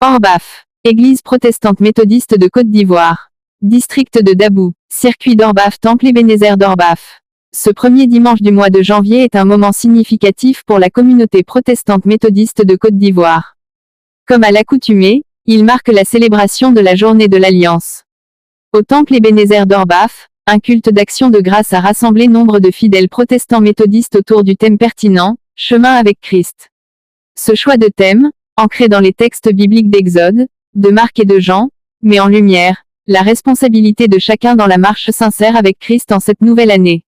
Orbaf, Église protestante méthodiste de Côte d'Ivoire. District de Dabou, circuit d'Orbaf, Temple Ebenezer d'Orbaf. Ce premier dimanche du mois de janvier est un moment significatif pour la communauté protestante méthodiste de Côte d'Ivoire. Comme à l'accoutumée, il marque la célébration de la journée de l'Alliance. Au Temple Ebenezer d'Orbaf, un culte d'action de grâce a rassemblé nombre de fidèles protestants méthodistes autour du thème pertinent, Chemin avec Christ. Ce choix de thème, ancré dans les textes bibliques d'Exode, de Marc et de Jean, met en lumière la responsabilité de chacun dans la marche sincère avec Christ en cette nouvelle année.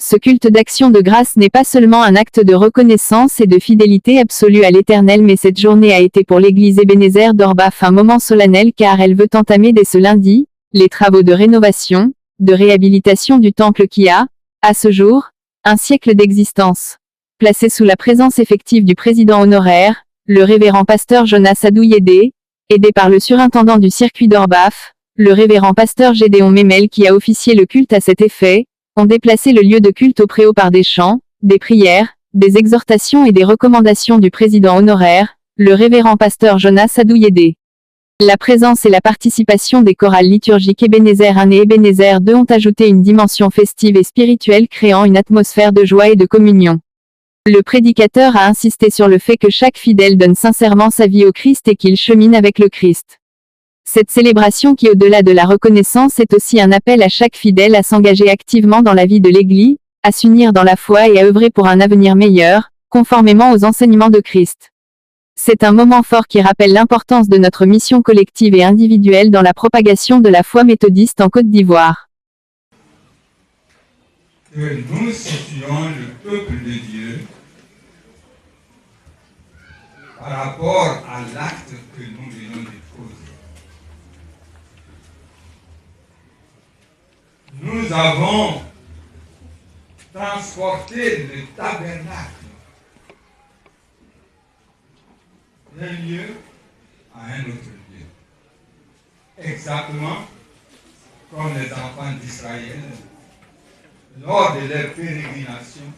Ce culte d'action de grâce n'est pas seulement un acte de reconnaissance et de fidélité absolue à l'Éternel, mais cette journée a été pour l'église Ebenezer d'Orbaf un moment solennel car elle veut entamer dès ce lundi les travaux de rénovation, de réhabilitation du temple qui a, à ce jour, un siècle d'existence. Placé sous la présence effective du président honoraire, le révérend pasteur Jonas Adouyédé, aidé par le surintendant du circuit d'Orbaf, le révérend pasteur Gédéon Memel qui a officié le culte à cet effet, ont déplacé le lieu de culte au préau par des chants, des prières, des exhortations et des recommandations du président honoraire, le révérend pasteur Jonas Adouyédé. La présence et la participation des chorales liturgiques Ebenezer 1 et Ebenezer 2 ont ajouté une dimension festive et spirituelle créant une atmosphère de joie et de communion. Le prédicateur a insisté sur le fait que chaque fidèle donne sincèrement sa vie au Christ et qu'il chemine avec le Christ. Cette célébration qui au-delà de la reconnaissance est aussi un appel à chaque fidèle à s'engager activement dans la vie de l'Église, à s'unir dans la foi et à œuvrer pour un avenir meilleur, conformément aux enseignements de Christ. C'est un moment fort qui rappelle l'importance de notre mission collective et individuelle dans la propagation de la foi méthodiste en Côte d'Ivoire. Que nous situons le peuple de Dieu par rapport à l'acte que nous venons de poser. Nous avons transporté le tabernacle d'un lieu à un autre lieu. Exactement comme les enfants d'Israël, lors de leur pérégrination,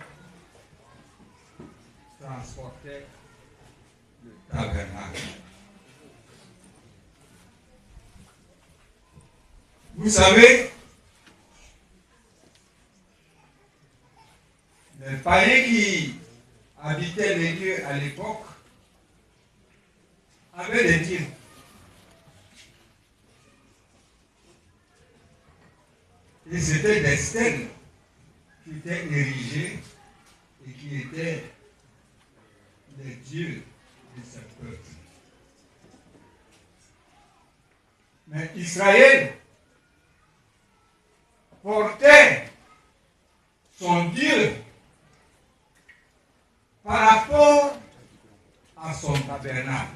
transportaient le tabernacle. Vous savez, les païens qui habitaient les lieux à l'époque avaient des dieux. Et c'était des stèles qui étaient érigées et qui étaient les dieux de ce peuple. Mais Israël portait son Dieu par rapport à son tabernacle.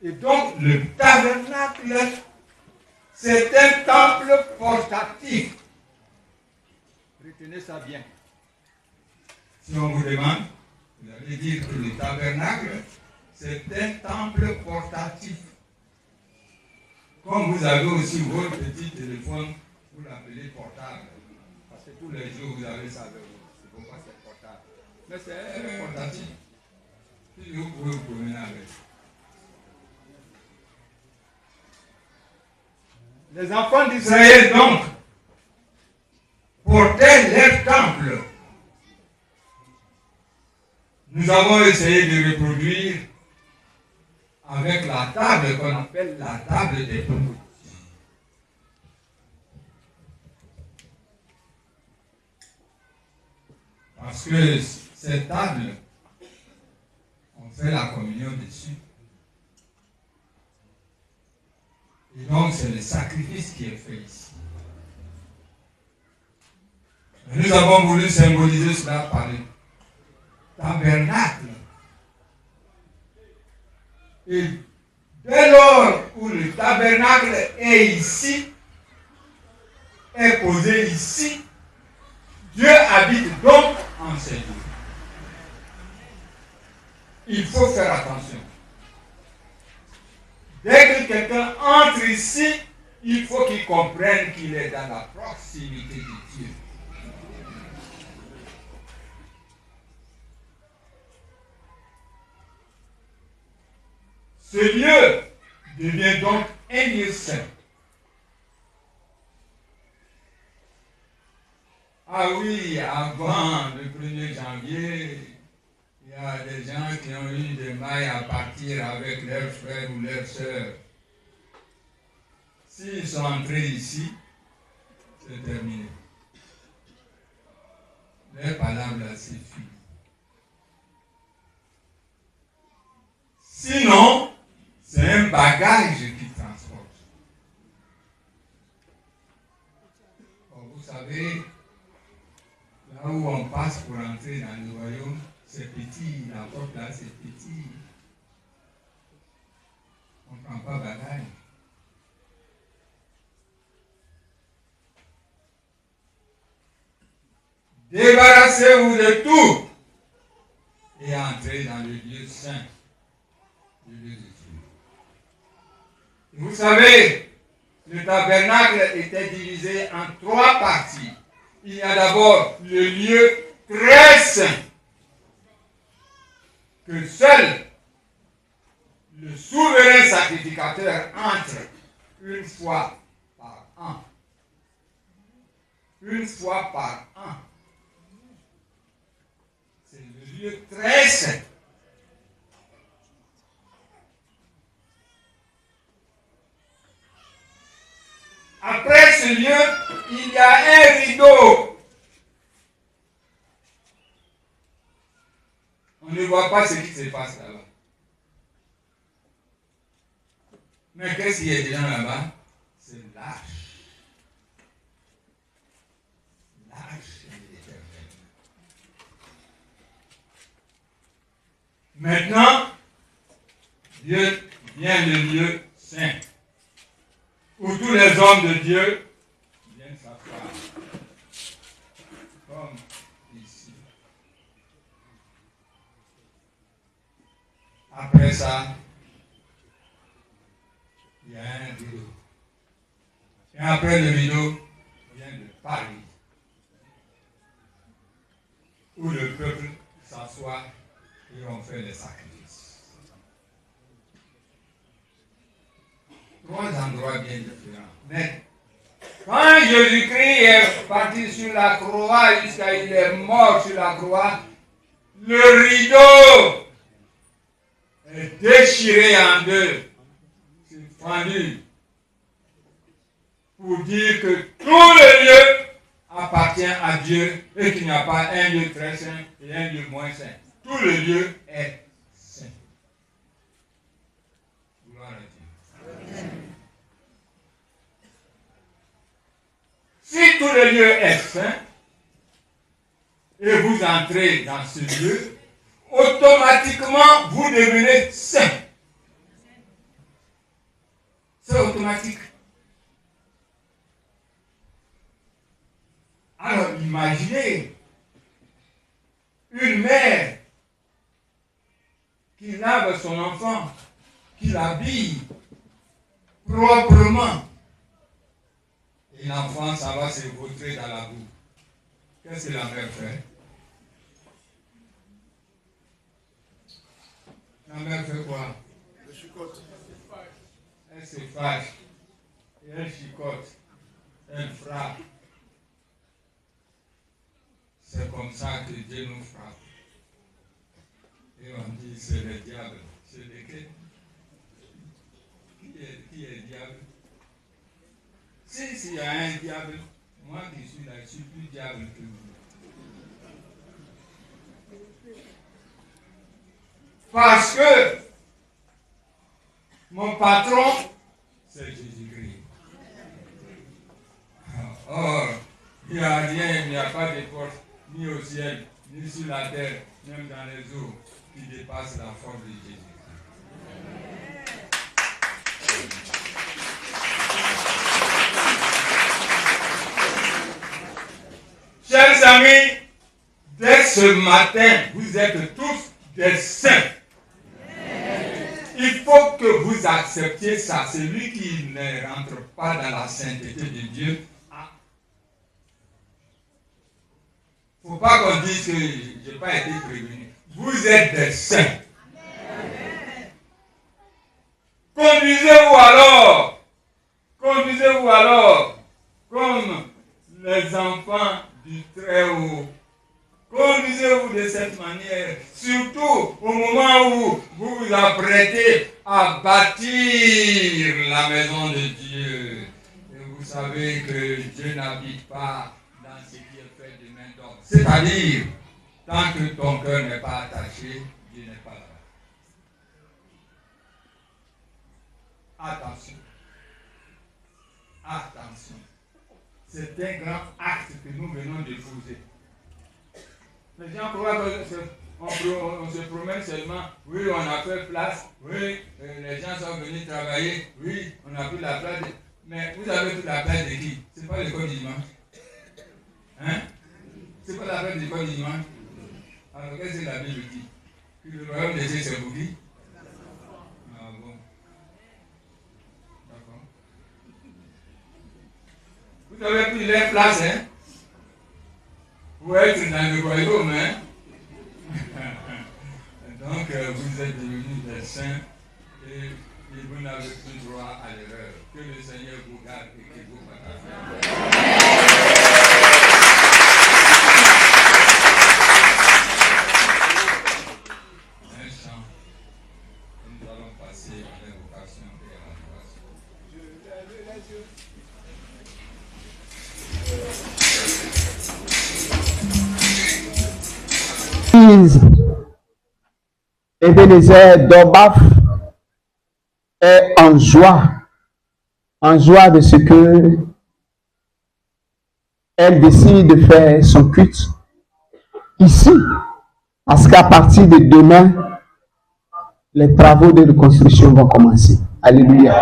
Et donc le tabernacle, c'est un temple portatif. Retenez ça bien. Si on vous demande, vous allez dire que le tabernacle, c'est un temple portatif. Comme vous avez aussi votre petit téléphone, vous l'appelez portable. Parce que tous les jours, vous avez ça avec vous. C'est pourquoi c'est portable. Mais c'est portatif. Si vous pouvez vous promener avec. Les enfants d'Israël, donc, portaient leur temple. Nous avons essayé de reproduire avec la table qu'on appelle la table des peuples. Parce que cette table, on fait la communion dessus. Et donc, c'est le sacrifice qui est fait ici. Nous avons voulu symboliser cela par le tabernacle. Et dès lors où le tabernacle est ici, est posé ici, Dieu habite donc en ces lieux. Il faut faire attention. Dès que quelqu'un entre ici, il faut qu'il comprenne qu'il est dans la proximité de Dieu. Ce lieu devient donc un lieu saint. Ah oui, avant le 1er janvier, il y a des gens qui ont eu des mailles à partir avec leurs frères ou leurs sœurs. S'ils sont entrés ici, c'est terminé. Leur parole là, c'est fini. Sinon, c'est un bagage qui transporte. Bon, vous savez, là où on passe pour entrer dans le royaume, c'est petit. La porte là, c'est petit. On ne prend pas bagage. Débarrassez-vous de tout et entrez dans le lieu saint, le lieu de Dieu. Vous savez, le tabernacle était divisé en 3 parties. Il y a d'abord le lieu très saint, que seul le souverain sacrificateur entre une fois par an. Une fois par an. C'est le lieu très saint. Après ce lieu, il y a un rideau. On ne voit pas ce qui se passe là-bas. Mais qu'est-ce qu'il y a des gens là-bas? C'est l'arche. L'arche de l'Éternel. Maintenant, Dieu vient le lieu saint, où tous les hommes de Dieu viennent s'asseoir. Comme ici. Après ça, il y a un rideau. Et après le rideau, vient le parvis, où le peuple s'assoit et on fait les sacrifices. 3 endroits bien différents. Mais quand Jésus-Christ est parti sur la croix, jusqu'à il est mort sur la croix, le rideau est déchiré en 2. C'est fendu. Pour dire que tout le lieu appartient à Dieu et qu'il n'y a pas un lieu très saint et un lieu moins saint. Tout le lieu est saint. Gloire à Dieu. Si tout le lieu est saint et vous entrez dans ce lieu, automatiquement vous devenez saint. C'est automatique. Alors imaginez une mère qui lave son enfant, qui l'habille proprement. Et l'enfant, ça va se vautrer dans la boue. Qu'est-ce que la mère fait? La mère fait quoi? Elle chicote. Elle se fâche. Et elle chicote. Elle frappe. C'est comme ça que Dieu nous frappe. Et on dit, c'est le diable. C'est lequel? Qui est le diable? S'il y a un diable, moi qui suis là, je suis plus diable que vous. Parce que mon patron, c'est Jésus-Christ. Or, il n'y a rien, il n'y a pas de porte, ni au ciel, ni sur la terre, même dans les eaux, qui dépasse la force de Jésus. Chers amis, dès ce matin, vous êtes tous des saints. Il faut que vous acceptiez ça. Celui qui ne rentre pas dans la sainteté de Dieu, il ne faut pas qu'on dise que je n'ai pas été prévenu. Vous êtes des saints. Conduisez-vous alors comme les enfants du Très-Haut. Conduisez-vous de cette manière, surtout au moment où vous vous apprêtez à bâtir la maison de Dieu. Et vous savez que Dieu n'habite pas dans ce qui est fait de main d'homme. C'est-à-dire, tant que ton cœur n'est pas attaché, Dieu n'est pas là. Attention. Attention. C'est un grand acte que nous venons de poser. Les gens croient qu'on se promène seulement. Oui, on a fait place. Oui, les gens sont venus travailler. Oui, on a pris la place. Mais vous avez pris la place de qui? C'est pas l'école du dimanche. Hein? C'est pas la place de l'école du dimanche. Alors qu'est-ce que la Bible dit? Que le royaume de Dieu c'est pour qui? Ah bon. D'accord. Vous avez pris les places, hein? Vous êtes dans le royaume, hein? Donc, vous êtes devenus des saints et vous n'avez plus droit à l'erreur. Que le Seigneur vous garde et qu'il vous fasse. Un chant. Nous allons passer à l'invocation et à l'adoration. Je lève les yeux. Ebenezer d'Orbaf est en joie de ce que elle décide de faire son culte ici, parce qu'à partir de demain, les travaux de reconstruction vont commencer. Alléluia.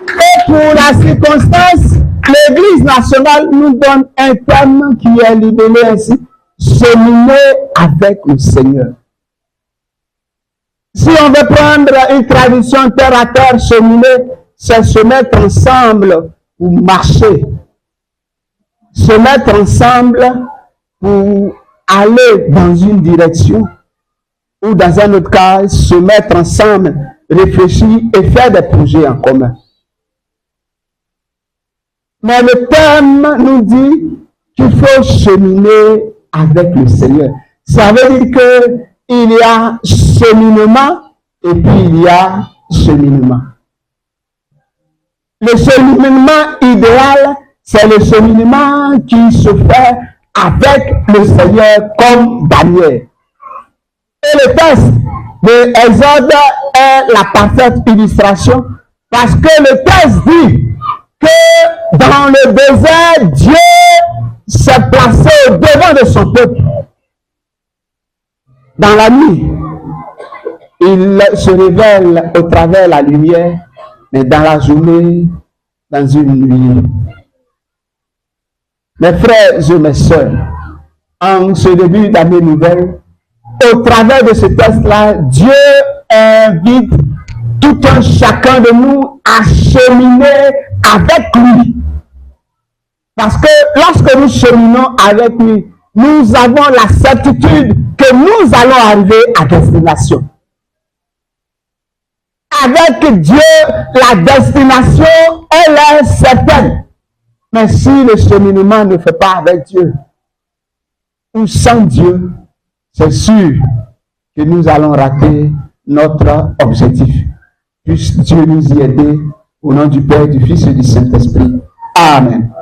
Et pour la circonstance, l'Église nationale nous donne un thème qui est libellé ainsi: cheminer avec le Seigneur. Si on veut prendre une tradition terre à terre, cheminer, c'est se mettre ensemble pour marcher. Se mettre ensemble pour aller dans une direction. Ou dans un autre cas, se mettre ensemble, réfléchir et faire des projets en commun. Mais le thème nous dit qu'il faut cheminer avec le Seigneur. Ça veut dire que il y a cheminement et puis il y a cheminement. Le cheminement idéal, c'est le cheminement qui se fait avec le Seigneur comme bannière. Et le texte de Exode est la parfaite illustration, parce que le texte dit que dans le désert, Dieu s'est placé au-devant de son peuple. Dans la nuit, il se révèle au travers de la lumière, mais dans la journée, dans une nuit. Mes frères et mes sœurs, en ce début d'année nouvelle, au travers de ce texte-là, Dieu invite tout un chacun de nous à cheminer avec lui. Parce que lorsque nous cheminons avec lui, nous avons la certitude que nous allons arriver à destination. Avec Dieu, la destination, elle est certaine. Mais si le cheminement ne fait pas avec Dieu, ou sans Dieu, c'est sûr que nous allons rater notre objectif. Puisse Dieu nous y aider, au nom du Père, du Fils et du Saint-Esprit. Amen.